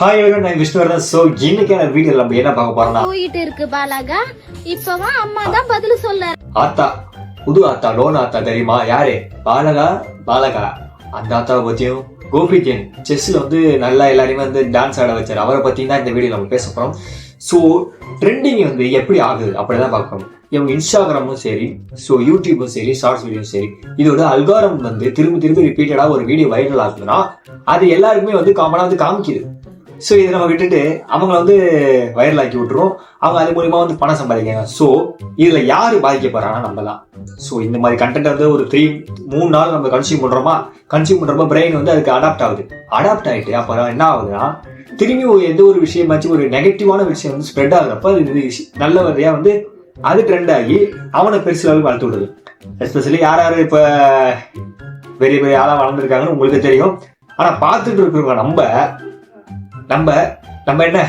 Hi நான் Vishnuvardhan. So இன்னைக்கான வீடியோல நம்ம என்ன பார்க்க போறோம்னா போயிட்டு இருக்கு பாலகா. இப்பவா அம்மா தான் பதில் சொல்ல. ஆத்தா, புது ஆத்தா, லோன் ஆத்தா தெரியுமா? யாரு? பாலகா அந்த ஆத்தாவை பத்தியும் கோபிகேன் செஸ்ல வந்து நல்லா எல்லாரையுமே வந்து டான்ஸ் ஆட வச்சாரு. அவரை பத்தி தான் இந்த வீடியோ நம்ம பேச போறோம். ஸோ ட்ரெண்டிங் வந்து எப்படி ஆகுது அப்படிதான் பார்க்கணும். இவங்க இன்ஸ்டாகிராமும் சரி, ஸோ யூடியூபும் சரி, ஷார்ட்ஸ் வீடியோவும் சரி, இதோட அல்காரம் வந்து திரும்ப ரிப்பீட்டடா ஒரு வீடியோ வைரல் ஆகுதுன்னா அது எல்லாருக்குமே வந்து காமனா வந்து காமிக்குது. ஸோ இதை நம்ம விட்டுட்டு அவங்கள வந்து வைரல் ஆக்கி விட்டுரும். அவங்க அது மூலியமா வந்து பணம் சம்பாதிக்காங்க. ஸோ இதுல யாரு பாதிக்கப்படுறாங்கன்னா நம்ம தான். ஸோ இந்த மாதிரி கண்டென்ட் வந்து ஒரு 3 நாள் நம்ம கன்சியூம் பண்றப்ப பிரெயின் வந்து அதுக்கு அடாப்ட் ஆகிட்டு அப்புறம் என்ன ஆகுதுன்னா திரும்பி எந்த ஒரு விஷயமாச்சும் ஒரு நெகட்டிவான விஷயம் வந்து ஸ்ப்ரெட் ஆகுறப்ப அது நல்ல வரையா வந்து அது ட்ரெண்ட் ஆகி அவனை பெருசு லெவலுக்கு வளர்த்து விடுது. எஸ்பெஷலி யார் இப்ப பெரிய பெரிய ஆளா வளர்ந்துருக்காங்கன்னு உங்களுக்கு தெரியும். ஆனா பார்த்துட்டு இருக்கிறவங்க நம்ம என்ன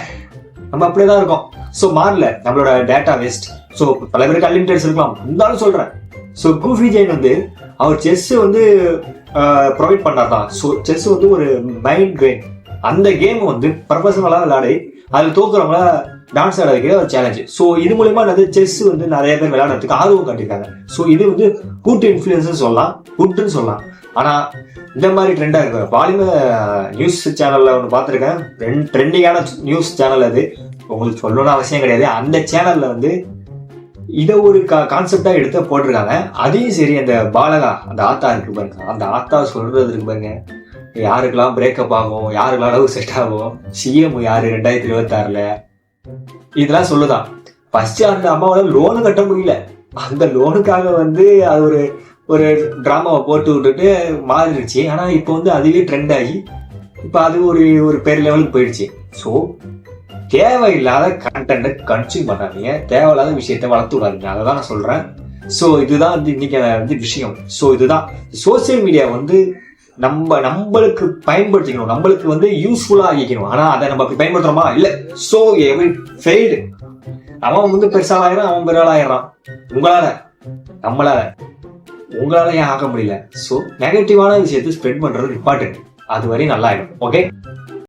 நம்ம அப்படியேதான் இருக்கோம். ஸோ மாறல, நம்மளோட டேட்டா வேஸ்ட். ஸோ பல பேருக்கு அன்லிமிடெட்ஸ் இருக்கலாம், இருந்தாலும் சொல்றேன். ஸோ கூஃபி ஜெயின் வந்து அவர் செஸ் வந்து ப்ரொவைட் பண்ணார்தான். ஸோ செஸ் வந்து ஒரு மைண்ட் கேம். அந்த கேம் வந்து ப்ரொஃபஷனலா விளையாடி அதில் தோக்குறவங்கள டான்ஸ் ஆட வைக்கிற ஒரு சேலஞ்சு. ஸோ இது மூலயமா செஸ் வந்து நிறைய பேர் விளையாடுறதுக்கு ஆர்வம் காட்டியிருக்காங்க. ஸோ இது வந்து குட் இன்ஃபுளுன்ஸ் சொல்லலாம், குட்னு சொல்லலாம். ஆனா இந்த மாதிரி ட்ரெண்டா இருக்கு. பாலிம நியூஸ் சேனல்ல ஒன்று பார்த்துருக்கேன், ட்ரெண்டிங்கான நியூஸ் சேனல். அது உங்களுக்கு சொல்லணும்னு அவசியம் கிடையாது. அந்த சேனல்ல வந்து இதை ஒரு கான்செப்டா எடுத்து போட்டிருக்காங்க. அதையும் சரி, அந்த பாலகா அந்த ஆத்தா இருக்கு பாருங்க, அந்த ஆத்தா சொல்றது இருக்கு பாருங்க, யாருக்கெல்லாம் பிரேக்கப் ஆகும், யாருக்கெல்லாம் அளவு செட் ஆகும், சிஎம் யாரு 2026ல இதெல்லாம் சொல்லுதான். ஃபர்ஸ்ட் அந்த அம்மாவால லோனு கட்ட முடியல. அந்த லோனுக்காக வந்து அது ஒரு டிராமாவை போட்டு விட்டுட்டு மாறிடுச்சு. ஆனா இப்போ வந்து அதுவே ட்ரெண்ட் ஆகி இப்போ அது ஒரு பெரிய லெவலுக்கு போயிடுச்சு. ஸோ தேவையில்லாத கண்டென்ட்டை கன்சியூம் பண்ணாதீங்க, தேவையில்லாத விஷயத்த வளர்த்து விடாதீங்க. அதை தான் நான் சொல்றேன். ஸோ இதுதான் வந்து இன்னைக்கு வந்து விஷயம். ஸோ இதுதான் சோசியல் மீடியா வந்து நம்மளுக்கு பயன்படுத்திக்கணும், நம்மளுக்கு வந்து யூஸ்ஃபுல்லா ஆகிக்கணும். ஆனா அதை நம்ம அப்படி பயன்படுத்துறோமா? இல்ல. So every failed. அவன் வந்து பெருசாலாயிரம், அவன் பெருசாலாயிரம். உங்களால ஏன் ஆக முடியல? ஸோ நெகட்டிவான விஷயத்தை ஸ்ப்ரெட் பண்றது இம்பார்ட்டன்ட். அது வரையும் நல்லா ஆயிடும். ஓகே.